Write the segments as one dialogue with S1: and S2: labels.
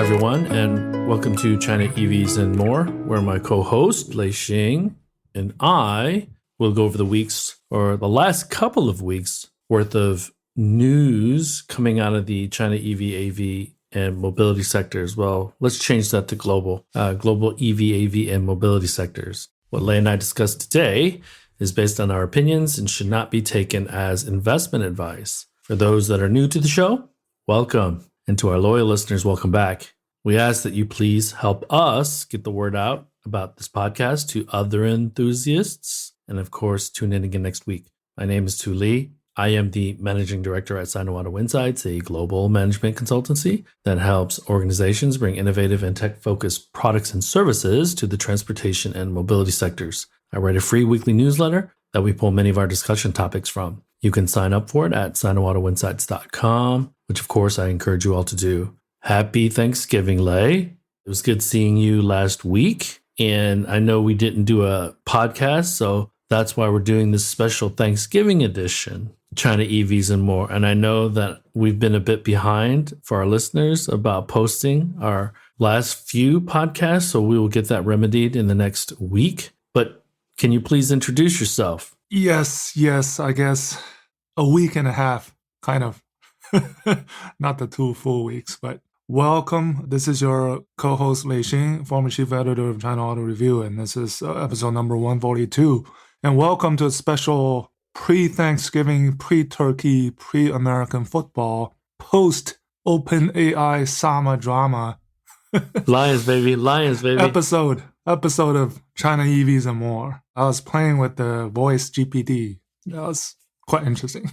S1: Hi, everyone, and welcome to China EVs and More, where my co-host, Lei Xing, and I will go over the last couple of weeks worth of news coming out of the China EV, AV, and mobility sectors. Well, let's change that to global EV, AV, and mobility sectors. What Lei and I discussed today is based on our opinions and should not be taken as investment advice. For those that are new to the show, welcome. And to our loyal listeners, welcome back. We ask that you please help us get the word out about this podcast to other enthusiasts. And of course, tune in again next week. My name is Tu Lei. I am the managing director at Sino Auto Insights, a global management consultancy that helps organizations bring innovative and tech-focused products and services to the transportation and mobility sectors. I write a free weekly newsletter that we pull many of our discussion topics from. You can sign up for it at sinoautoinsights.com, which of course I encourage you all to do. Happy Thanksgiving, Lei. It was good seeing you last week. And I know we didn't do a podcast, so that's why we're doing this special Thanksgiving edition, China EVs and More. And I know that we've been a bit behind for our listeners about posting our last few podcasts, so we will get that remedied in the next week. But can you please introduce yourself?
S2: Yes, I guess a week and a half, kind of. Not the 2 full weeks, but welcome. This is your co-host Lei Xing, former chief editor of China Auto Review, and this is episode number 142. And welcome to a special pre-Thanksgiving, pre-Turkey, pre-American football, post-OpenAI Sama drama
S1: Lions, baby.
S2: episode of China EVs and More. I was playing with the voice GPT. That was quite interesting.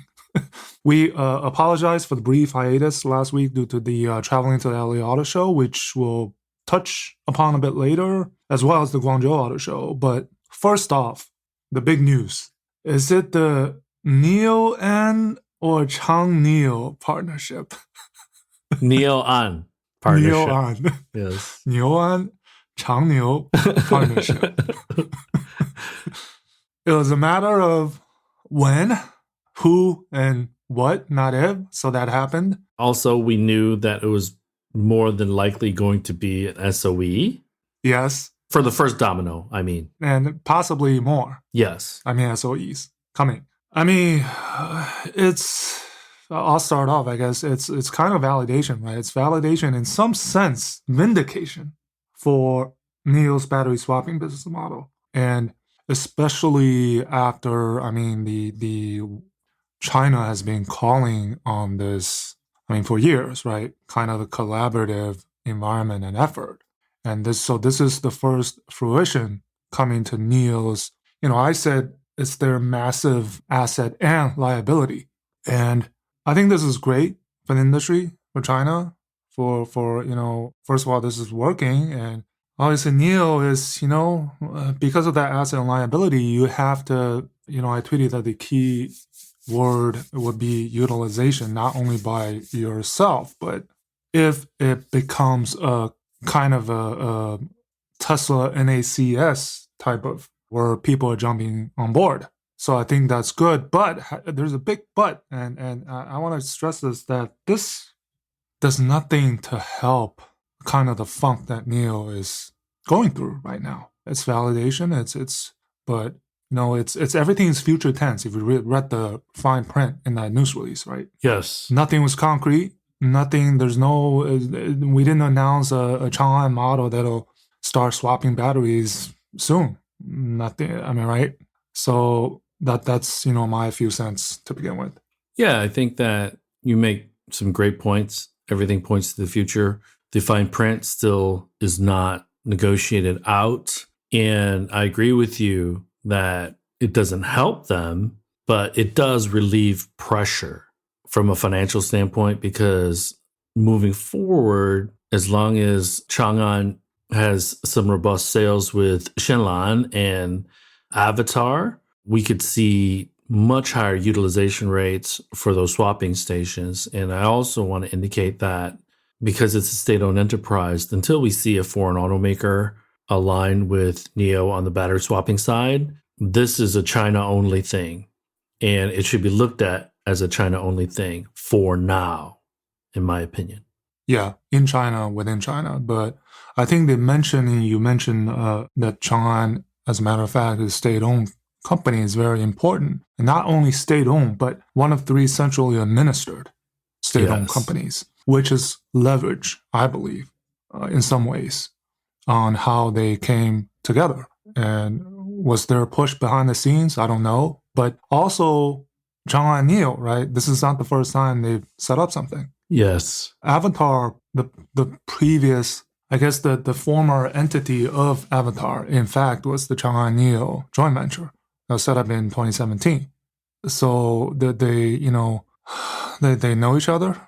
S2: We apologize for the brief hiatus last week due to the traveling to the LA Auto Show, which we'll touch upon a bit later, as well as the Guangzhou Auto Show. But first off, the big news. Is it the NIO and or Chang-NIO partnership?
S1: NIO-an partnership.
S2: NIO-an.
S1: Yes.
S2: NIO-an, Chang-NIO partnership. It was a matter of when, who, and what, not if. So that happened.
S1: Also, we knew that it was more than likely going to be an SOE.
S2: Yes.
S1: For the first domino, I mean.
S2: And possibly more.
S1: Yes.
S2: I mean, SOEs coming. I mean, I'll start off, I guess. It's kind of validation, right? It's validation in some sense, vindication for NIO's battery swapping business model. And especially after, the China has been calling on this, for years, right? Kind of a collaborative environment and effort. And this is the first fruition coming to NIO's, I said it's their massive asset and liability. And I think this is great for the industry, for China, for first of all, this is working. And obviously NIO is, because of that asset and liability, you have to, I tweeted that the key word would be utilization, not only by yourself, but if it becomes a kind of a Tesla NACS type of where people are jumping on board. So I think that's good, but there's a big but, and I want to stress that this does nothing to help kind of the funk that NIO is going through right now. It's validation, but it's everything's future tense. If you read the fine print in that news release, right?
S1: Yes.
S2: Nothing was concrete. Nothing. We didn't announce a Chang'an model that'll start swapping batteries soon. Nothing. Right? So that's my few cents to begin with.
S1: Yeah, I think that you make some great points. Everything points to the future. The fine print still is not negotiated out. And I agree with you that it doesn't help them, but it does relieve pressure from a financial standpoint, because moving forward, as long as Chang'an has some robust sales with Shenlan and Avatar, we could see much higher utilization rates for those swapping stations. And I also want to indicate that because it's a state-owned enterprise, until we see a foreign automaker align with NIO on the battery swapping side, this is a China-only thing. And it should be looked at as a China-only thing for now, in my opinion.
S2: Yeah, in China, within China. But I think you mentioned that Chang'an, as a matter of fact, is state-owned company is very important. And not only state-owned, but one of three centrally administered state-owned
S1: Yes.
S2: companies, which is leverage, I believe, in some ways, on how they came together. And was there a push behind the scenes? I don't know. But also, Chang'an and NIO, right? This is not the first time they've set up something.
S1: Yes.
S2: Avatar, the previous, I guess the former entity of Avatar, in fact, was the Chang'an NIO joint venture that was set up in 2017. So they they know each other,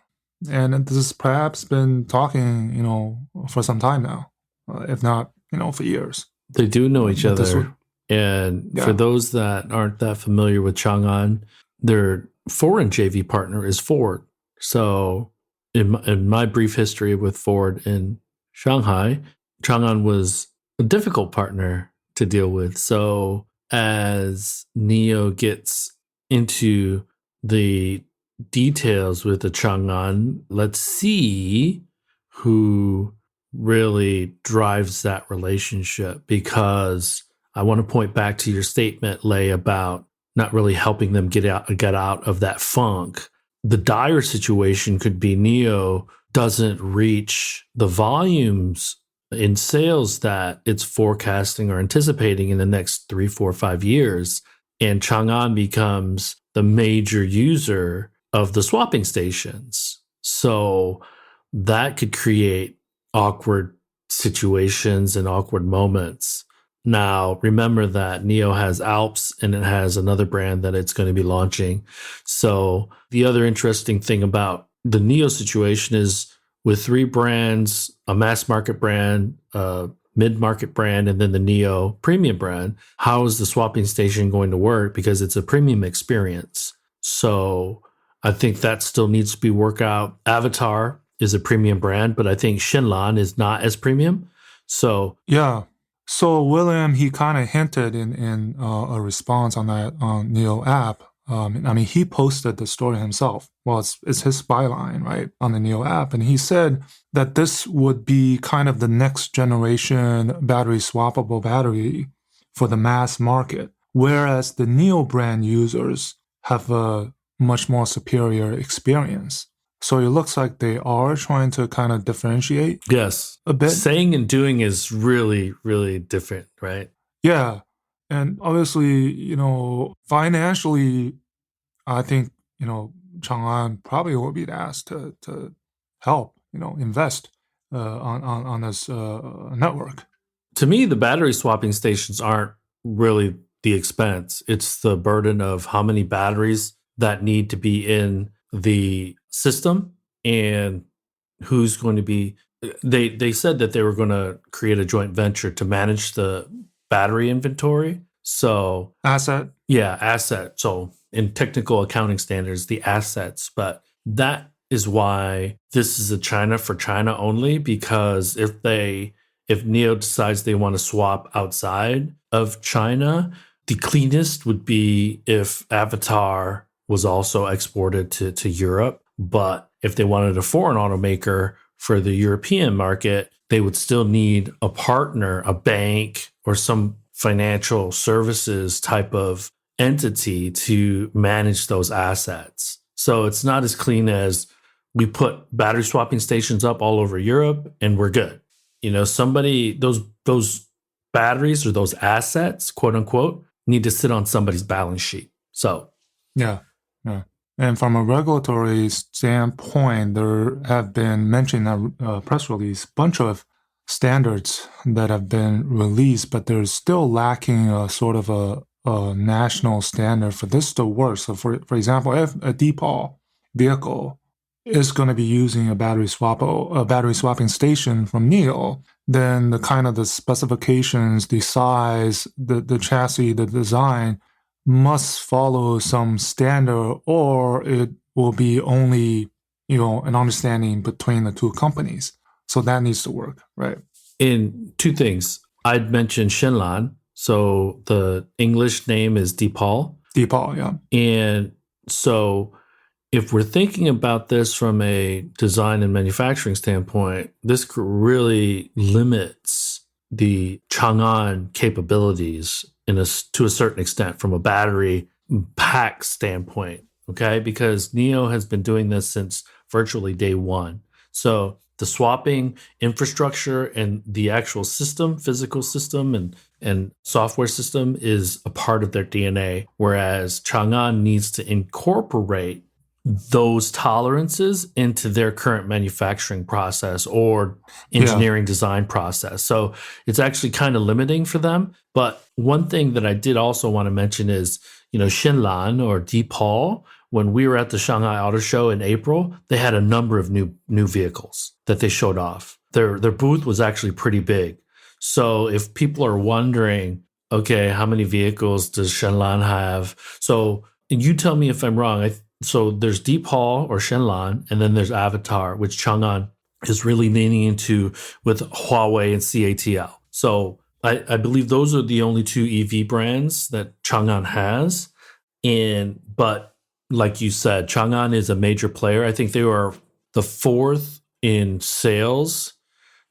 S2: and this has perhaps been talking, for some time now, if not, for years.
S1: They do know each
S2: This
S1: other.
S2: would,
S1: And
S2: yeah.
S1: for those that aren't that familiar with Chang'an, their foreign JV partner is Ford. So in my brief history with Ford in Shanghai, Chang'an was a difficult partner to deal with. So as NIO gets into the details with the Chang'an, let's see who really drives that relationship, because I want to point back to your statement, Lei, about not really helping them get out of that funk. The dire situation could be NIO doesn't reach the volumes in sales that it's forecasting or anticipating in the next 3, 4, 5 years, and Chang'an becomes the major user of the swapping stations. So that could create awkward situations and awkward moments. Now, remember that NIO has Alps and it has another brand that it's going to be launching. So the other interesting thing about the NIO situation is with 3 brands, a mass market brand, a mid-market brand, and then the NIO premium brand, how is the swapping station going to work? Because it's a premium experience. So I think that still needs to be worked out. Avatar is a premium brand, but I think Shenlan is not as premium. So
S2: Yeah. So William, he kind of hinted in a response on that NIO app. He posted the story himself. Well, it's his byline, right, on the NIO app. And he said that this would be kind of the next generation battery swappable battery for the mass market, whereas the NIO brand users have a much more superior experience. So it looks like they are trying to kind of differentiate
S1: yes,
S2: a bit.
S1: saying and doing is really, really different, right?
S2: Yeah. And obviously, financially, I think, Chang'an probably will be asked to help, invest on this network.
S1: To me, the battery swapping stations aren't really the expense. It's the burden of how many batteries that need to be in the system and who's going to be. They said that they were going to create a joint venture to manage the battery inventory. So
S2: Asset.
S1: yeah, asset. So in technical accounting standards, the assets, but that is why this is a China for China only, because if NIO decides they want to swap outside of China, the cleanest would be if Avatar was also exported to Europe. But if they wanted a foreign automaker for the European market, they would still need a partner, a bank, or some financial services type of entity to manage those assets. So it's not as clean as we put battery swapping stations up all over Europe and we're good. Those batteries or those assets, quote unquote, need to sit on somebody's balance sheet. So
S2: Yeah. And from a regulatory standpoint, there have been mentioned in a press release, bunch of standards that have been released, but there's still lacking a sort of a national standard for this to work. So, for example, if a DPAL vehicle is going to be using a battery swapping station from NIO, then the specifications, the size, the chassis, the design must follow some standard, or it will be only an understanding between the two companies. So that needs to work, right?
S1: in 2 things, I'd mentioned Shenlan. So the English name is DePaul.
S2: DPAL, yeah.
S1: And so if we're thinking about this from a design and manufacturing standpoint, this really limits the Chang'an capabilities to a certain extent from a battery pack standpoint, okay? Because NIO has been doing this since virtually day one. So the swapping infrastructure and the actual system, physical system and software system is a part of their DNA, whereas Chang'an needs to incorporate those tolerances into their current manufacturing process or engineering design process. So it's actually kind of limiting for them. But one thing that I did also want to mention is, Shenlan or Deepal, when we were at the Shanghai Auto Show in April, they had a number of new vehicles that they showed off. Their booth was actually pretty big. So if people are wondering, okay, how many vehicles does Shenlan have? So you tell me if I'm wrong. So there's Deepal or Shenlan, and then there's Avatar, which Chang'an is really leaning into with Huawei and CATL. So I believe those are the only two EV brands that Chang'an has. But like you said, Chang'an is a major player. I think they were the fourth in sales.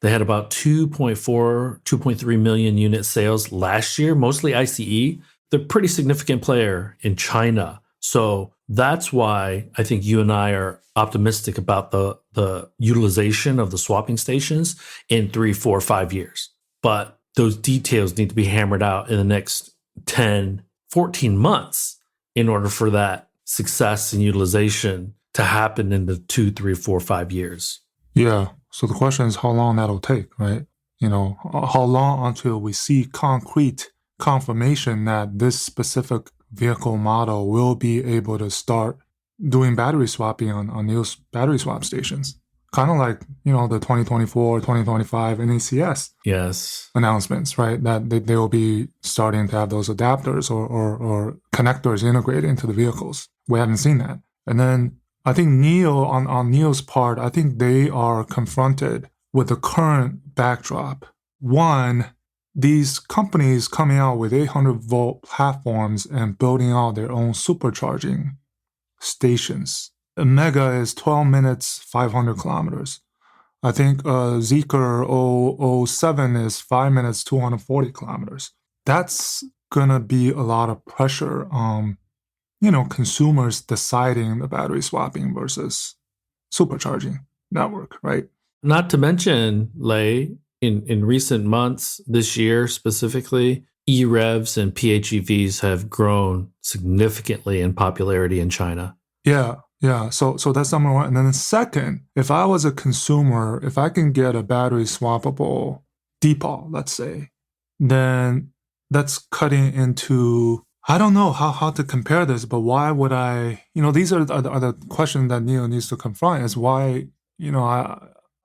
S1: They had about 2.3 million unit sales last year, mostly ICE. They're a pretty significant player in China. So that's why I think you and I are optimistic about the utilization of the swapping stations in 3, 4, 5 years. But those details need to be hammered out in the next 10, 14 months in order for that success and utilization to happen in the 2, 3, 4, 5 years.
S2: Yeah. So the question is how long that'll take, right? How long until we see concrete confirmation that this specific vehicle model will be able to start doing battery swapping on NIO's battery swap stations. Kind of like, the 2024, 2025 NECS announcements, right? That they will be starting to have those adapters or connectors integrated into the vehicles. We haven't seen that. And then I think NIO, on NIO's part, I think they are confronted with the current backdrop. One, these companies coming out with 800-volt platforms and building out their own supercharging stations. Mega is 12 minutes, 500 kilometers. I think Zeekr 007 is 5 minutes, 240 kilometers. That's going to be a lot of pressure on, consumers deciding the battery swapping versus supercharging network, right?
S1: Not to mention, Lei, in recent months, this year specifically, EREVs and PHEVs have grown significantly in popularity in China.
S2: Yeah. So that's number one. And then second, if I was a consumer, if I can get a battery swappable Deepal, let's say, then that's cutting into, I don't know how to compare this, but why would I, these are the questions that NIO needs to confront is why,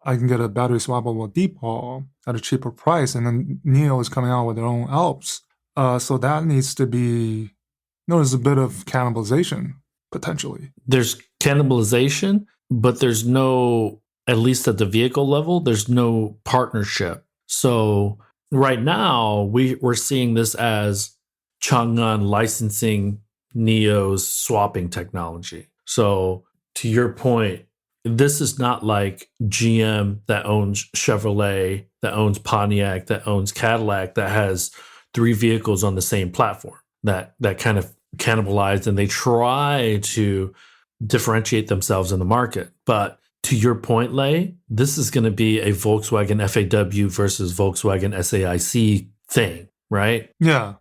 S2: I can get a battery swappable Deepal at a cheaper price, and then NIO is coming out with their own Alps. So that needs to be, there's a bit of cannibalization potentially.
S1: There's cannibalization, but there's no, at least at the vehicle level, there's no partnership. So right now, we're seeing this as Chang'an licensing NIO's swapping technology. So to your point, this is not like GM that owns Chevrolet, that owns Pontiac, that owns Cadillac, that has 3 vehicles on the same platform that kind of cannibalized, and they try to differentiate themselves in the market. But to your point, Lei, this is going to be a Volkswagen FAW versus Volkswagen SAIC thing, right?
S2: Yeah.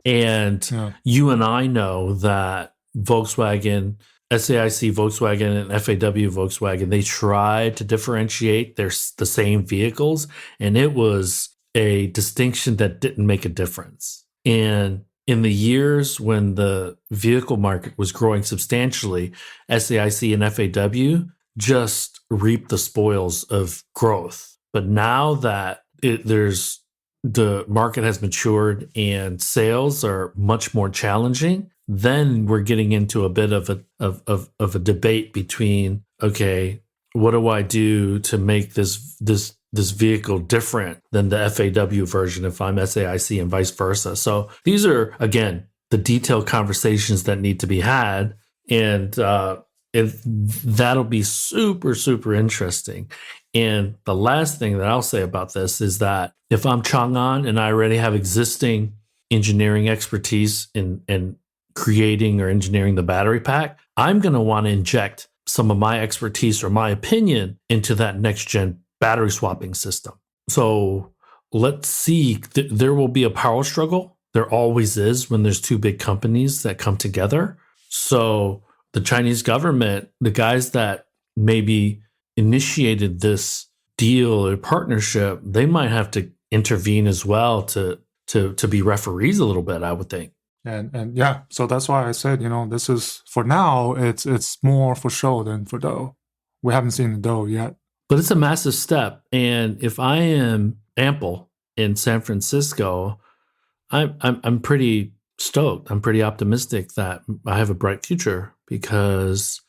S1: And you and I know that Volkswagen, SAIC Volkswagen, and FAW Volkswagen, they tried to differentiate the same vehicles, and it was a distinction that didn't make a difference. And in the years when the vehicle market was growing substantially, SAIC and FAW just reaped the spoils of growth. But now that the market has matured and sales are much more challenging, then we're getting into a bit of a debate between, okay, what do I do to make this vehicle different than the FAW version if I'm SAIC and vice versa? So these are, again, the detailed conversations that need to be had. And that'll be super, super interesting. And the last thing that I'll say about this is that if I'm Chang'an and I already have existing engineering expertise in creating or engineering the battery pack, I'm going to want to inject some of my expertise or my opinion into that next gen battery swapping system. So let's see. There will be a power struggle. There always is when there's two big companies that come together. So the Chinese government, the guys that maybe initiated this deal or partnership, they might have to intervene as well to be referees a little bit, I would think.
S2: And yeah, so that's why I said, this is, for now, it's more for show than for dough. We haven't seen the dough yet.
S1: But it's a massive step. And if I am Ample in San Francisco, I'm pretty stoked. I'm pretty optimistic that I have a bright future because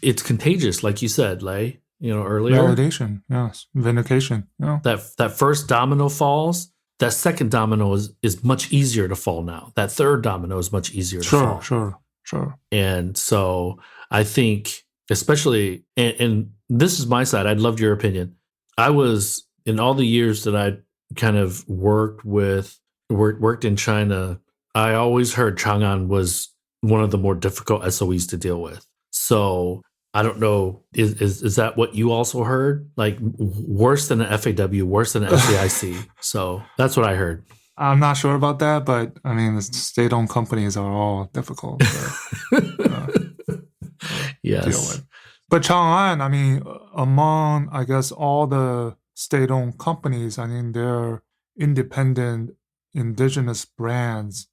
S1: it's contagious, like you said, Lei, earlier.
S2: Validation, yes. Vindication. Yeah.
S1: That first domino falls. That second domino is much easier to fall now. That third domino is much easier to fall.
S2: Sure.
S1: And so I think, especially, and this is my side, I'd love your opinion. I was, in all the years that I kind of worked in China, I always heard Chang'an was one of the more difficult SOEs to deal with. So I don't know, is that what you also heard? Like worse than an FAW, worse than an SAIC. So that's what I heard.
S2: I'm not sure about that, but I mean, the state-owned companies are all difficult
S1: yes.
S2: deal with. But Chang'an, I mean, among, I guess, all the state-owned companies, I mean, their independent indigenous brands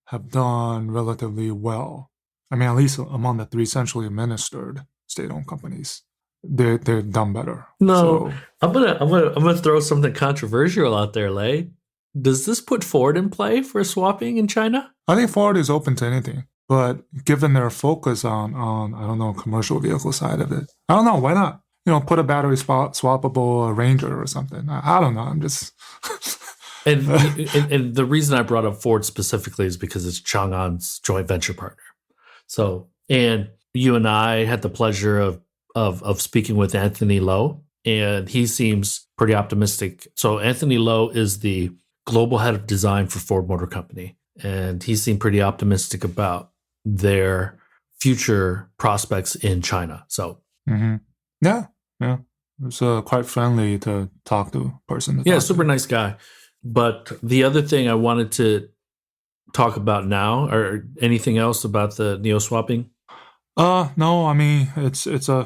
S2: have done relatively well. I mean, at least among the three centrally administered state-owned companies, they've done better.
S1: No, so, I'm gonna throw something controversial out there, Lei. Does this put Ford in play for swapping in China?
S2: I think Ford is open to anything, but given their focus on I don't know, commercial vehicle side of it, I don't know, why not? Put a battery swappable Ranger or something. I don't know. I'm just.
S1: and the reason I brought up Ford specifically is because it's Chang'an's joint venture partner. So, and you and I had the pleasure of speaking with Anthony Lowe, and he seems pretty optimistic. So Anthony Lowe is the global head of design for Ford Motor Company, and he seemed pretty optimistic about their future prospects in China. So,
S2: yeah, it's quite friendly to talk to person.
S1: Super nice guy. But the other thing I wanted to talk about now, or anything else about the NIO swapping?
S2: No, I mean it's a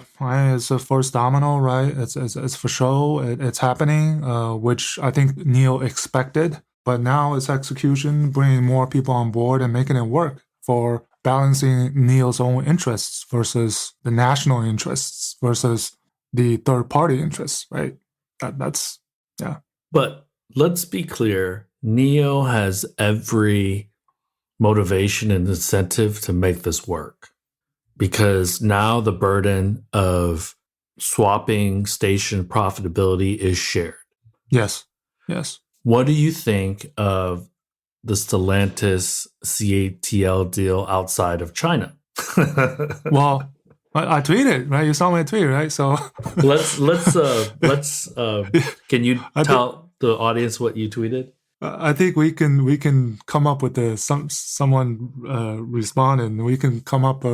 S2: first domino, right? It's for show. It's happening, which I think NIO expected, but now it's execution, bringing more people on board and making it work for balancing NIO's own interests versus the national interests versus the third party interests, right? That's.
S1: But let's be clear, NIO has every motivation and incentive to make this work. Because now the burden of swapping station profitability is shared.
S2: Yes.
S1: What do you think of the Stellantis CATL deal outside of China?
S2: Well, I tweeted, right? You saw my tweet, right? So
S1: let's can you tell the audience what you tweeted?
S2: I think we can come up with someone responded, and we can come up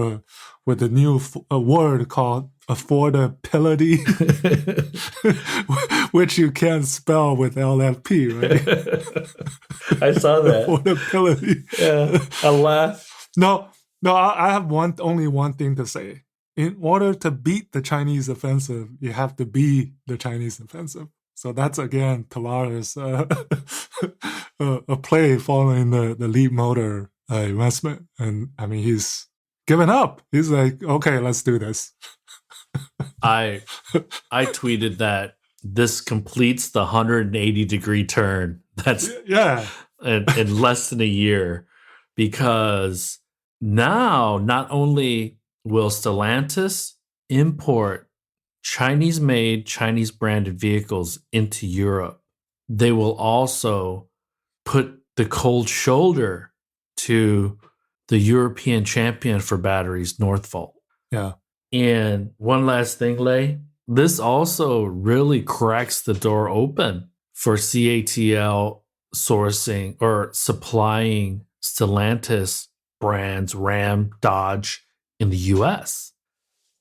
S2: with a new word called affordability, which you can't spell with LFP,
S1: right? I saw that.
S2: Affordability.
S1: Yeah, I laugh.
S2: No, I have only one thing to say. In order to beat the Chinese offensive, you have to be the Chinese offensive. So that's, again, Tavares' a play following the LeapMotor investment. And, I mean, he's given up. He's like, okay, let's do this.
S1: I tweeted that this completes the 180-degree turn. That's in less than a year. Because now not only will Stellantis import Chinese-made, Chinese-branded vehicles into Europe, they will also put the cold shoulder to the European champion for batteries, Northvolt.
S2: Yeah.
S1: And one last thing, Lei, this also really cracks the door open for CATL sourcing or supplying Stellantis brands, Ram, Dodge in the US,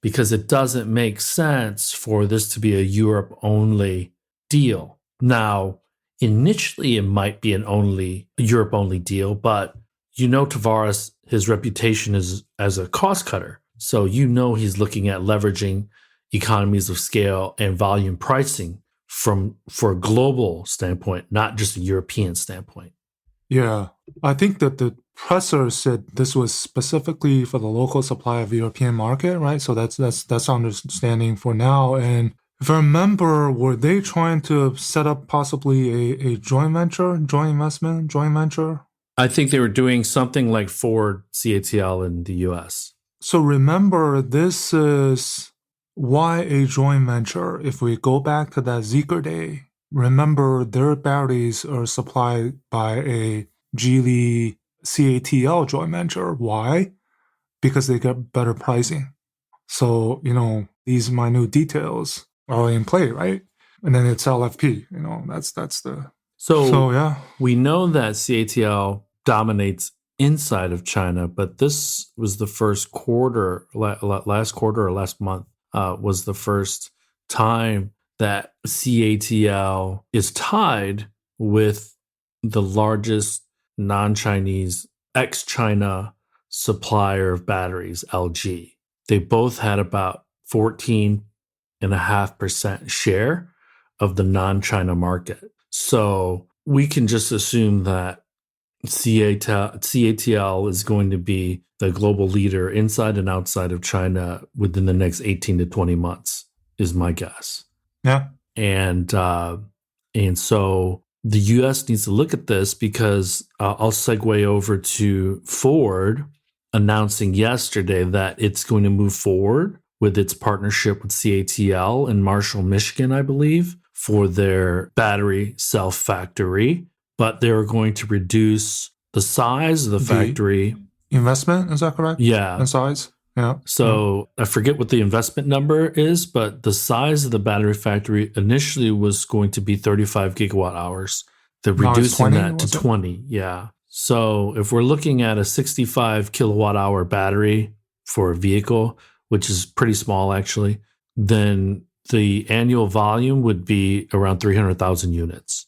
S1: because it doesn't make sense for this to be a Europe only deal. Now, initially, it might be a Europe only deal, but Tavares, his reputation is as a cost cutter. So he's looking at leveraging economies of scale and volume pricing for a global standpoint, not just a European standpoint.
S2: Yeah, I think that the presser said this was specifically for the local supply of the European market, right? So that's understanding for now. And if I remember, were they trying to set up possibly a joint venture, joint investment, joint venture?
S1: I think they were doing something like Ford CATL in the US.
S2: So remember, this is why a joint venture. If we go back to that Zeekr day, remember their batteries are supplied by a Geely CATL joint venture. Why? Because they get better pricing. So, these minute details are in play, right? And then it's LFP, that's the... So yeah.
S1: We know that CATL dominates inside of China, but this was the first quarter, last quarter or last month, was the first time that CATL is tied with the largest non-Chinese ex-China supplier of batteries, LG. They both had about 14.5% share of the non-China market. So we can just assume that CATL is going to be the global leader inside and outside of China within the next 18 to 20 months, is my guess.
S2: Yeah.
S1: And so the U.S. needs to look at this because I'll segue over to Ford announcing yesterday that it's going to move forward with its partnership with CATL in Marshall, Michigan, I believe, for their battery cell factory. But they're going to reduce the size of the factory.
S2: Investment, is that correct?
S1: Yeah.
S2: And size? Yeah.
S1: So I forget what the investment number is, but the size of the battery factory initially was going to be 35 gigawatt hours. They're reducing that to 20. Yeah. So if we're looking at a 65 kilowatt hour battery for a vehicle, which is pretty small actually, then the annual volume would be around 300,000 units.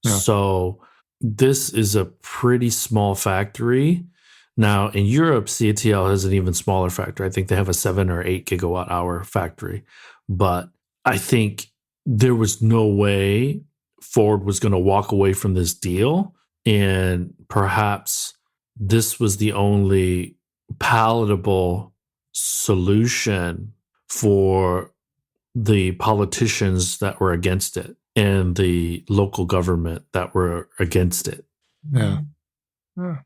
S1: Yeah. So this is a pretty small factory. Now, in Europe, CATL has an even smaller factory. I think they have a 7 or 8 gigawatt hour factory. But I think there was no way Ford was going to walk away from this deal. And perhaps this was the only palatable solution for the politicians that were against it and the local government that were against it.
S2: Yeah. Yeah.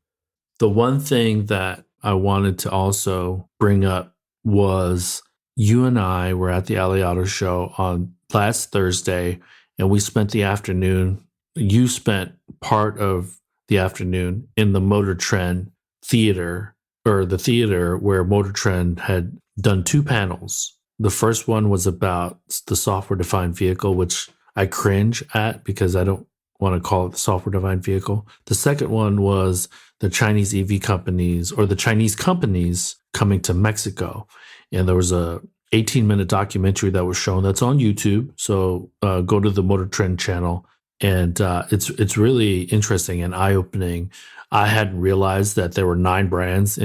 S1: The one thing that I wanted to also bring up was you and I were at the LA Auto Show on last Thursday, and we spent the afternoon. You spent part of the afternoon in the Motor Trend theater, or the theater where Motor Trend had done 2 panels. The first one was about the software-defined vehicle, which I cringe at because I don't want to call it the software-defined vehicle. The second one was the Chinese EV companies, or the Chinese companies coming to Mexico. And there was a 18-minute documentary that was shown that's on YouTube. So go to the Motor Trend channel. And it's really interesting and eye-opening. I hadn't realized that there were 9 brands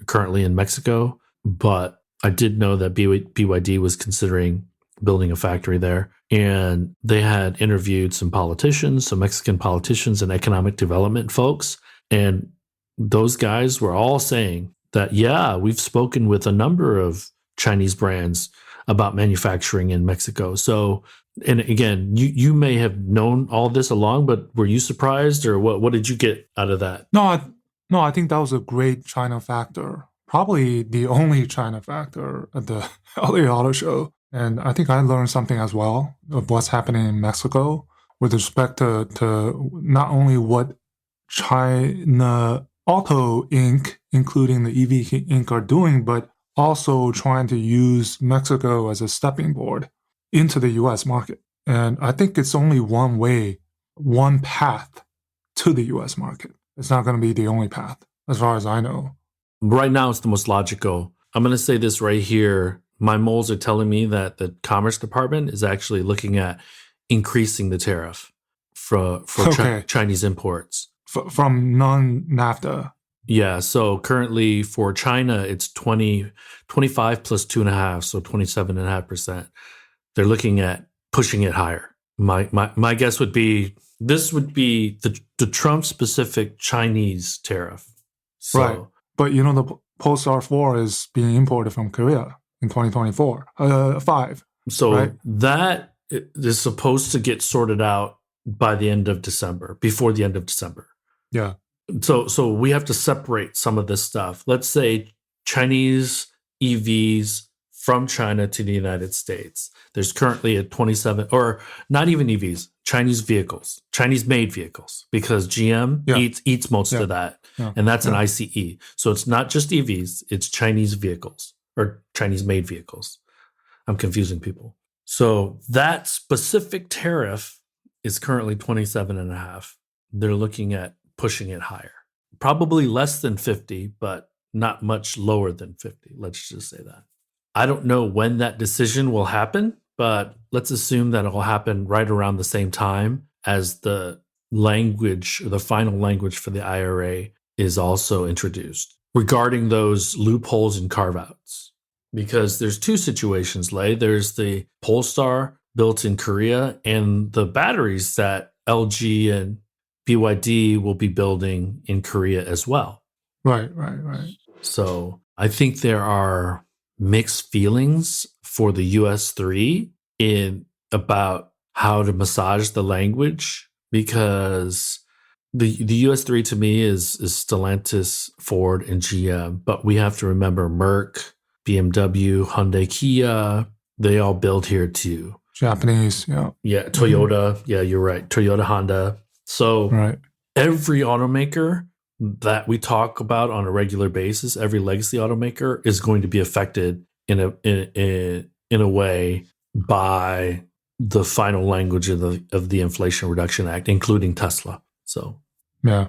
S1: currently in Mexico, but I did know that BYD was considering building a factory there. And they had interviewed some politicians, some Mexican politicians and economic development folks. And those guys were all saying that, yeah, we've spoken with a number of Chinese brands about manufacturing in Mexico. So, and again, you may have known all this along, but were you surprised, or what did you get out of that?
S2: No, I think that was a great China factor. Probably the only China factor at the LA Auto Show. And I think I learned something as well of what's happening in Mexico with respect to not only what China Auto Inc., including the EV Inc., are doing, but also trying to use Mexico as a stepping board into the US market. And I think it's only one way, one path to the US market. It's not going to be the only path, as far as I know.
S1: Right now, it's the most logical. I'm going to say this right here. My moles are telling me that the Commerce Department is actually looking at increasing the tariff for Chinese imports.
S2: From non-NAFTA.
S1: Yeah, so currently for China, it's 25 plus 2.5, so 27.5%. They're looking at pushing it higher. My guess would be this would be the Trump-specific Chinese tariff. So,
S2: right. But the Polestar 4 is being imported from Korea in 2024. 5.
S1: So
S2: right?
S1: That is supposed to get sorted out by the end of December, before the end of December.
S2: Yeah.
S1: So we have to separate some of this stuff. Let's say Chinese EVs from China to the United States. There's currently a 27, or not even EVs, Chinese vehicles, Chinese made vehicles, because GM eats most of that. Yeah. And that's an ICE. So it's not just EVs, it's Chinese vehicles or Chinese made vehicles. I'm confusing people. So that specific tariff is currently 27.5. They're looking at pushing it higher. Probably less than 50, but not much lower than 50. Let's just say that. I don't know when that decision will happen, but let's assume that it'll happen right around the same time as the language, or the final language for the IRA is also introduced regarding those loopholes and carve-outs. Because there's two situations, Lei. There's the Polestar built in Korea and the batteries that LG and BYD will be building in Korea as well.
S2: Right.
S1: So I think there are mixed feelings for the US3 in about how to massage the language, because the US3 to me is Stellantis, Ford, and GM. But we have to remember Merc, BMW, Hyundai, Kia, they all build here too.
S2: Japanese, yeah.
S1: Yeah, Toyota. Yeah, you're right. Toyota, Honda. So every automaker that we talk about on a regular basis, every legacy automaker is going to be affected in a way by the final language of the Inflation Reduction Act, including Tesla. So
S2: yeah.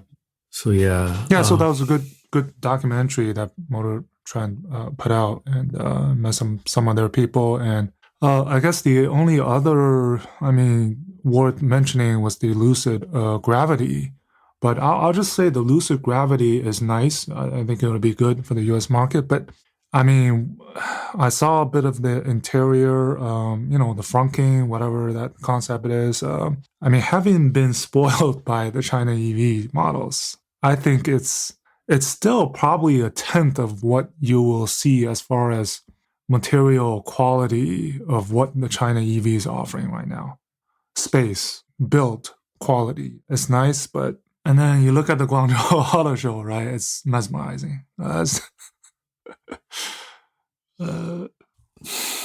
S1: So
S2: that was a good documentary that Motor Trend put out, and met some other people. And I guess the only other, worth mentioning was the Lucid Gravity. But I'll just say the Lucid Gravity is nice. I think it'll be good for the U.S. market. But I saw a bit of the interior, the frunking, whatever that concept is. Having been spoiled by the China EV models, I think it's still probably a tenth of what you will see as far as material quality of what the China EV is offering right now. Space, build, quality. It's nice, and then you look at the Guangzhou Auto Show, right? It's mesmerizing.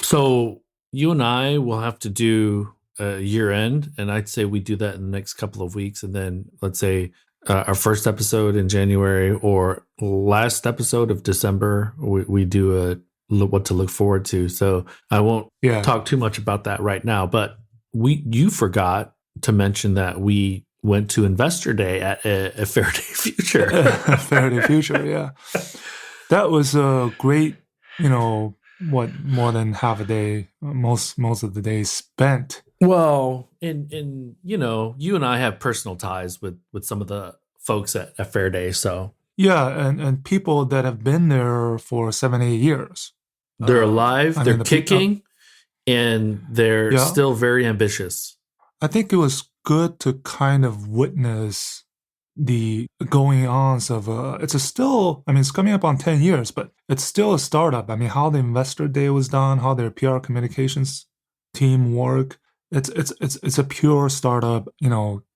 S1: So you and I will have to do a year end, and I'd say we do that in the next couple of weeks. And then let's say our first episode in January or last episode of December, we do what to look forward to. So I won't talk too much about that right now, but you forgot to mention that we went to Investor Day at a Faraday Future.
S2: Faraday Future, yeah. That was a great, more than half a day, most of the day spent.
S1: Well, and you and I have personal ties with some of the folks at Faraday, so.
S2: Yeah, and people that have been there for 7-8 years.
S1: They're alive, they're kicking, and they're still very ambitious.
S2: I think it was good to kind of witness the going-ons of it's coming up on 10 years, but it's still a startup. How the Investor Day was done, how their PR communications team work. It's a pure startup,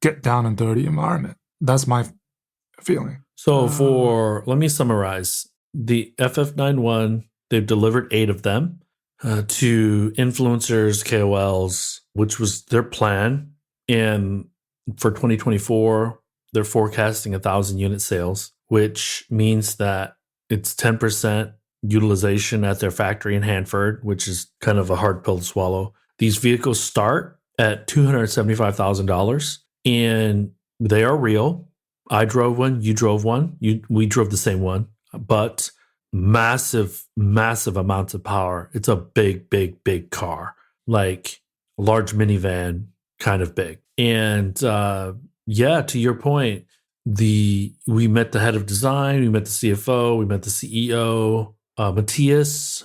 S2: get down and dirty environment. That's my feeling.
S1: So let me summarize. The FF91, they've delivered 8 of them to influencers, KOLs, which was their plan. And for 2024, they're forecasting 1,000 unit sales, which means that it's 10% utilization at their factory in Hanford, which is kind of a hard pill to swallow. These vehicles start at $275,000 and they are real. I drove one, you drove one, we drove the same one, but massive amounts of power. It's a big car, like a large minivan kind of big. And to your point, we met the head of design, we met the CFO, we met the CEO, Matthias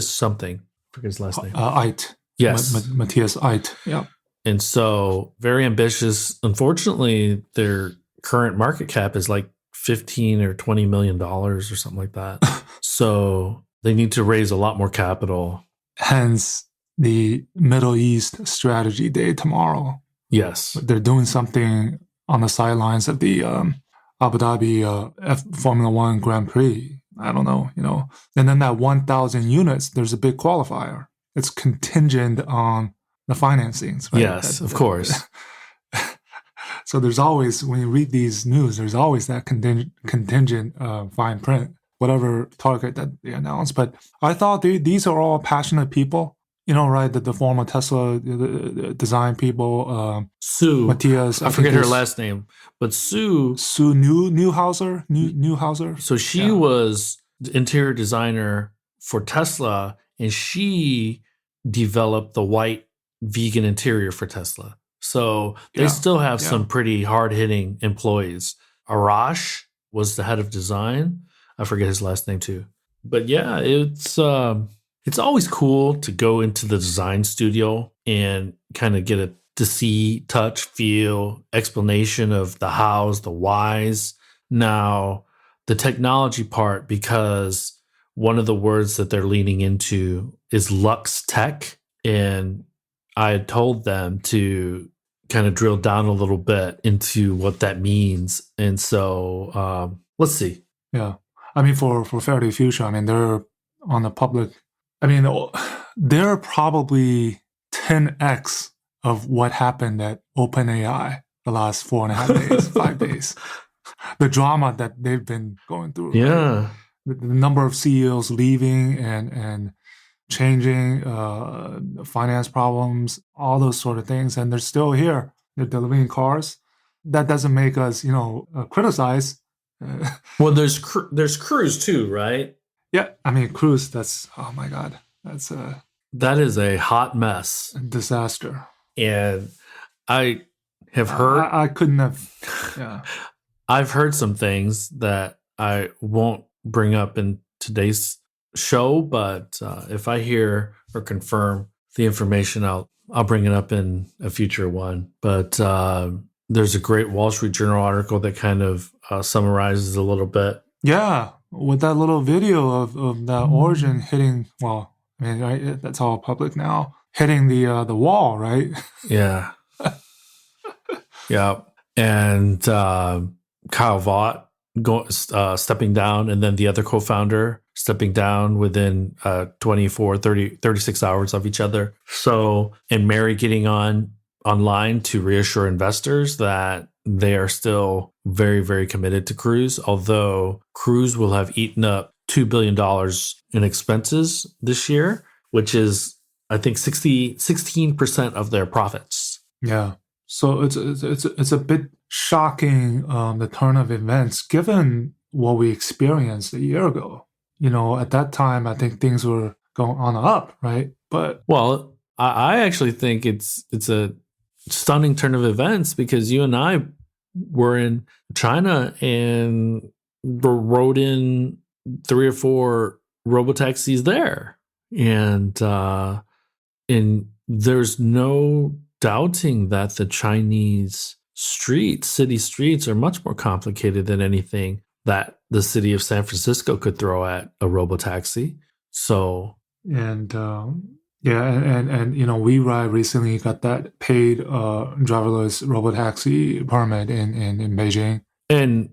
S1: something. I forget his last name.
S2: Eit.
S1: Yes.
S2: Matthias Eit. Yeah.
S1: And so very ambitious. Unfortunately, their current market cap is like $15 or $20 million or something like that. So they need to raise a lot more capital.
S2: Hence the Middle East strategy day tomorrow.
S1: Yes.
S2: They're doing something on the sidelines of the Abu Dhabi Formula One Grand Prix. I don't know, And then that 1,000 units, there's a big qualifier. It's contingent on the financings. Right?
S1: Yes, of course.
S2: So there's always, when you read these news, there's always that contingent fine print, whatever target that they announce. But I thought these are all passionate people, right? The former Tesla design people.
S1: Sue.
S2: Matthias.
S1: I forget her last name. But Sue
S2: Newhauser.
S1: So she was the interior designer for Tesla, and she developed the white vegan interior for Tesla. So they still have some pretty hard-hitting employees. Arash was the head of design. I forget his last name too. But yeah, it's always cool to go into the design studio and kind of get to see, touch, feel, explanation of the hows, the whys. Now, the technology part, because one of the words that they're leaning into is Lux Tech. And I had told them to kind of drill down a little bit into what that means. And so let's see.
S2: Yeah. I mean, for Faraday Future, I mean, they're on the public. I mean, they're probably 10x of what happened at OpenAI the last 4.5 days, 5 days. The drama that they've been going through.
S1: Yeah.
S2: Right? The number of CEOs leaving and changing, finance problems, all those sort of things. And they're still here. They're delivering cars. That doesn't make us, criticize.
S1: Well, there's Cruise too, right?
S2: Yeah. I mean, Cruise, oh my God.
S1: That is a hot mess.
S2: A disaster.
S1: And I have heard.
S2: I couldn't have. Yeah.
S1: I've heard some things that I won't bring up in today's show, but if I hear or confirm the information, I'll bring it up in a future one. But there's a great Wall Street Journal article that kind of summarizes a little bit.
S2: Yeah, with that little video of that Origin hitting. Well, I mean, right, that's all public now. Hitting the wall, right?
S1: Yeah. Yeah, and Kyle Vaught stepping down, and then the other co-founder stepping down within 24, 30, 36 hours of each other. So, and Mary getting online to reassure investors that they are still very, very committed to Cruise, although Cruise will have eaten up $2 billion in expenses this year, which is, I think, 16% of their profits.
S2: Yeah. So it's a bit shocking, the turn of events, given what we experienced a year ago. At that time, I think things were going on and up, right? But
S1: well, I actually think it's a stunning turn of events because you and I were in China and rode in 3 or 4 robotaxis there, and there's no doubting that the Chinese city streets are much more complicated than anything that the city of San Francisco could throw at a robotaxi. So,
S2: and WeRide recently got that paid driverless robotaxi permit in Beijing.
S1: And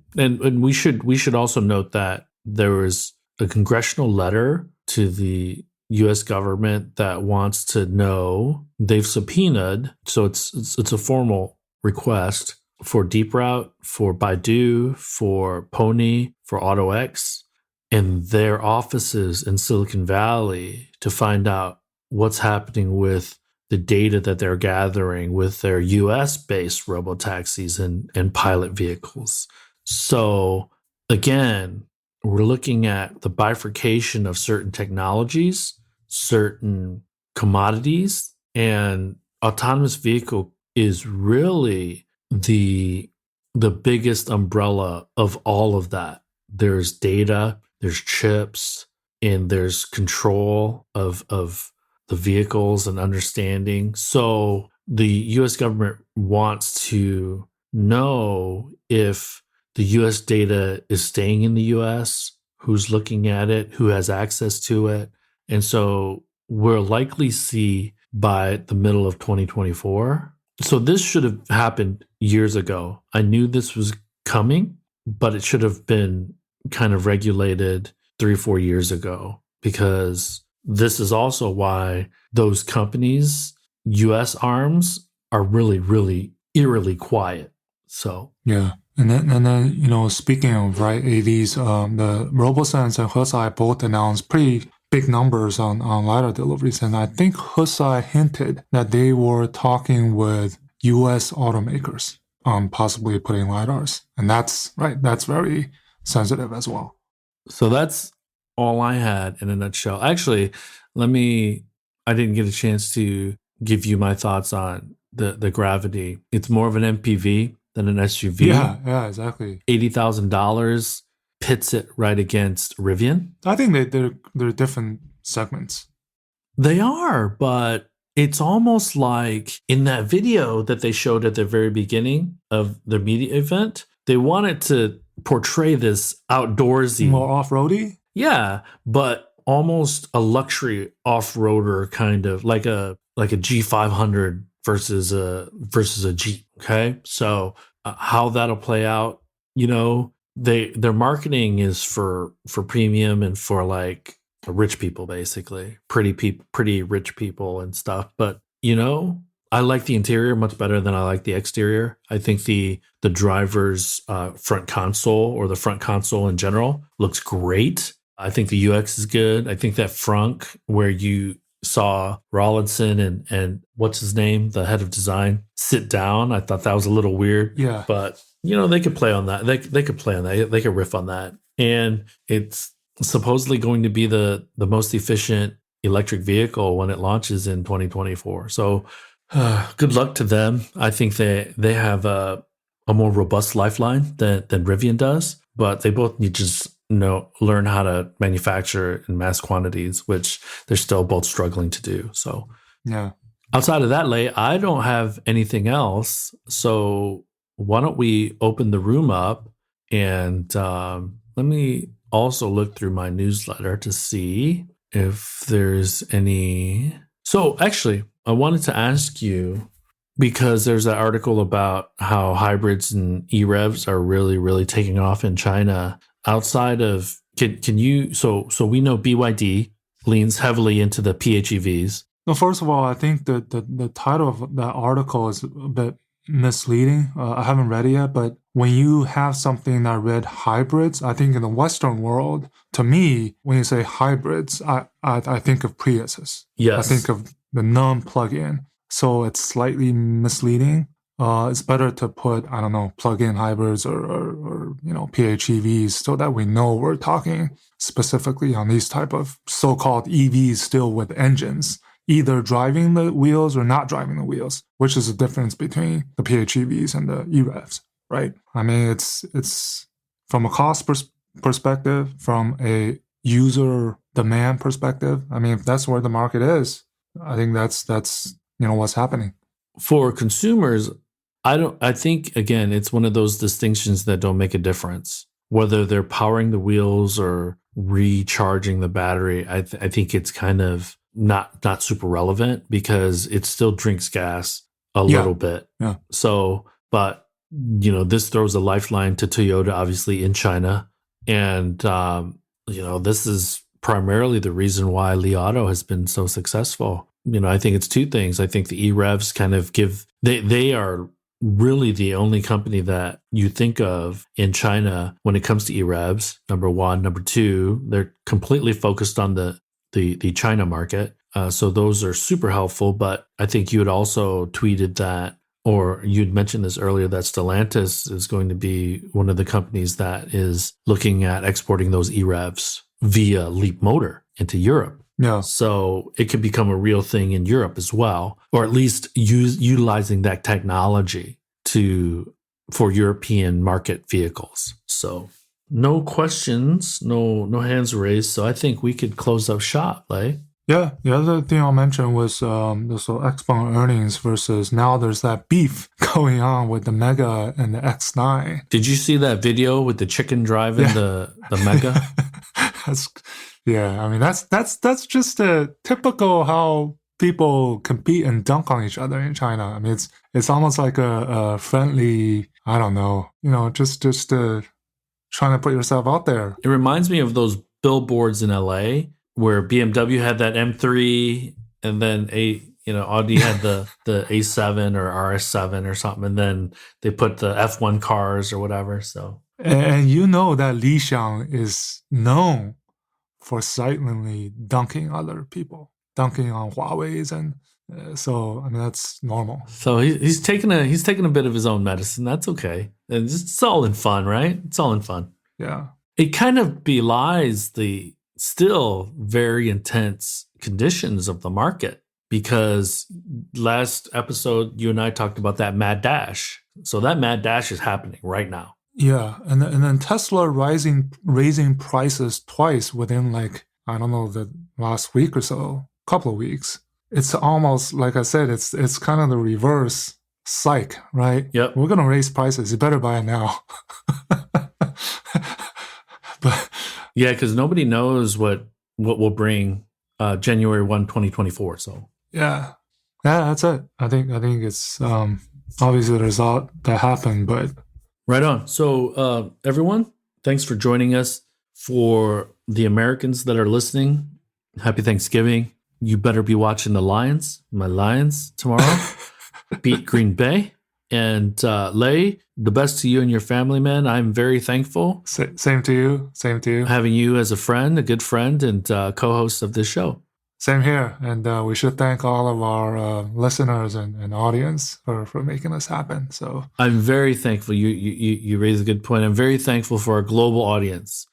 S1: we should also note that there was a congressional letter to the U.S. government that wants to know. They've subpoenaed, so it's a formal request for Deep Route, for Baidu, for Pony, for AutoX, in their offices in Silicon Valley to find out what's happening with the data that they're gathering with their US-based robotaxis and pilot vehicles. So again, we're looking at the bifurcation of certain technologies, certain commodities, and autonomous vehicle is really the biggest umbrella of all of that. There's data, there's chips, and there's control of the vehicles and understanding. So the US government wants to know if the US data is staying in the US, who's looking at it, who has access to it. And so we'll likely see by the middle of 2024. So this should have happened years ago. I knew this was coming, but it should have been kind of regulated 3 or 4 years ago, because this is also why those companies, US arms, are really, really eerily quiet. So
S2: yeah. And then speaking of AVs, the RoboSense and Hesai both announced pretty big numbers on LiDAR deliveries. And I think Hesai hinted that they were talking with US automakers on possibly putting LiDARs. And that's very sensitive as well.
S1: So that's all I had in a nutshell. Actually, I didn't get a chance to give you my thoughts on the Gravity. It's more of an MPV than an SUV.
S2: Yeah, exactly.
S1: $80,000 pits it right against Rivian.
S2: I think they're different segments.
S1: They are, but it's almost like in that video that they showed at the very beginning of the media event, they wanted to portray this outdoorsy,
S2: more off-roady.
S1: Yeah, but almost a luxury off-roader, kind of like a G500 versus a Jeep. Okay, so how that'll play out, their marketing is for premium and for like rich people, basically pretty rich people and stuff. But I like the interior much better than I like the exterior. I think the driver's front console, or the front console in general, looks great. I think the UX is good. I think that frunk where you saw Rawlinson and what's his name, the head of design, sit down, I thought that was a little weird.
S2: Yeah.
S1: But they could play on that. They could play on that. They could riff on that. And it's supposedly going to be the most efficient electric vehicle when it launches in 2024. So good luck to them. I think they have a more robust lifeline than Rivian does, but they both need to just learn how to manufacture in mass quantities, which they're still both struggling to do. So
S2: yeah.
S1: Outside of that, Lei, I don't have anything else. So why don't we open the room up, and let me also look through my newsletter to see if there's any. So actually, I wanted to ask you, because there's an article about how hybrids and EREVs are really, really taking off in China. Outside of, can you, so we know BYD leans heavily into the PHEVs.
S2: No, first of all, I think the title of that article is a bit misleading. I haven't read it yet, but when you have something that read hybrids, I think in the Western world, to me, when you say hybrids, I think of Priuses.
S1: Yes.
S2: I think of the non-plug-in. So it's slightly misleading. It's better to put, I don't know, plug-in hybrids or PHEVs, so that we know we're talking specifically on these type of so-called EVs still with engines, either driving the wheels or not driving the wheels, which is the difference between the PHEVs and the EREVs, right? I mean, it's from a cost perspective, from a user demand perspective. I mean, if that's where the market is, I think that's what's happening.
S1: For consumers, I think, again, it's one of those distinctions that don't make a difference. Whether they're powering the wheels or recharging the battery, I think it's kind of not super relevant, because it still drinks gas a little bit.
S2: Yeah.
S1: So, but, this throws a lifeline to Toyota, obviously, in China. And, this is primarily the reason why Li Auto has been so successful. I think it's two things. I think the EREVs kind of they are really the only company that you think of in China when it comes to EREVs, number one. Number two, they're completely focused on the China market. So those are super helpful. But I think you had also tweeted that, or you'd mentioned this earlier, that Stellantis is going to be one of the companies that is looking at exporting those EREVs via LeapMotor into Europe.
S2: Yeah.
S1: So it could become a real thing in Europe as well, or at least utilizing that technology for European market vehicles. So no questions, no hands raised. So I think we could close up shop, Lei.
S2: Yeah, the other thing I'll mention was the sort of XPeng earnings versus now there's that beef going on with the Mega and the X9.
S1: Did you see that video with the chicken driving the Mega?
S2: I mean that's just a typical how people compete and dunk on each other in China. I mean it's almost like a friendly, I don't know, just trying to put yourself out there.
S1: It reminds me of those billboards in LA where BMW had that M3 and then Audi had the A7 or RS7 or something, and then they put the F1 cars or whatever. So
S2: and that Li Xiang is known for silently dunking other people, dunking on Huawei's, and so I mean that's normal.
S1: So he's taking a bit of his own medicine. That's okay. And it's all in fun, right? It's all in fun.
S2: Yeah.
S1: It kind of belies the still very intense conditions of the market, because last episode you and I talked about that mad dash. So that mad dash is happening right now.
S2: Yeah, and then Tesla raising prices twice within I don't know, the last week or so, couple of weeks. It's almost, like I said, it's kind of the reverse psych, right?
S1: Yep.
S2: We're gonna raise prices. You better buy it now. But
S1: yeah, because nobody knows what will bring January 1, 2024. So
S2: yeah, that's it. I think it's obviously there's a lot that happened, but
S1: right on. So everyone, thanks for joining us. For the Americans that are listening, happy Thanksgiving. You better be watching my Lions tomorrow. Beat Green Bay. And Lei, the best to you and your family, man. I'm very thankful.
S2: Same to you.
S1: Having you as a friend, a good friend, and co-host of this show.
S2: Same here. And we should thank all of our listeners and audience for making this happen. So
S1: I'm very thankful. You raised a good point. I'm very thankful for our global audience.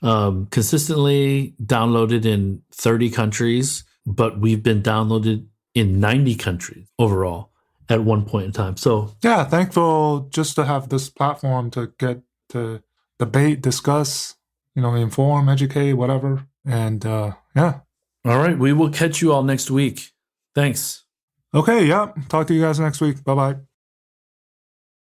S1: Consistently downloaded in 30 countries, but we've been downloaded in 90 countries overall at one point in time. So
S2: yeah, thankful just to have this platform to get to debate, discuss, inform, educate, whatever. And yeah.
S1: All right. We will catch you all next week. Thanks.
S2: Okay. Yeah. Talk to you guys next week. Bye-bye.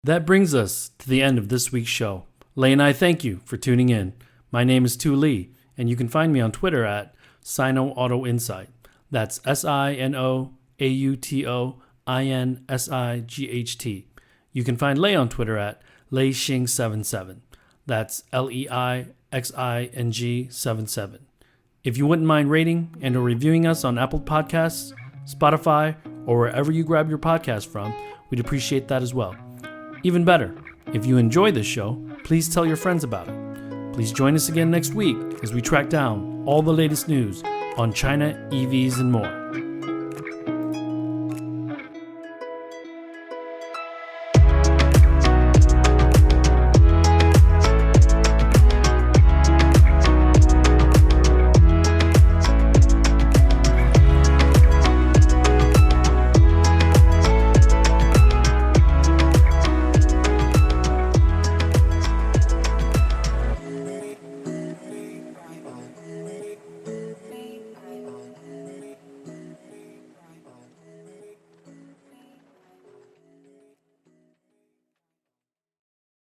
S3: That brings us to the end of this week's show. Lei and I thank you for tuning in. My name is Tu Lei, and you can find me on Twitter at Sino Auto Insight. That's SINOAUTOINSIGHT. You can find Lei on Twitter at LeiXing77. That's LEIXING77. If you wouldn't mind rating and or reviewing us on Apple Podcasts, Spotify, or wherever you grab your podcast from, we'd appreciate that as well. Even better, if you enjoy this show, please tell your friends about it. Please join us again next week as we track down all the latest news on China, EVs, and more.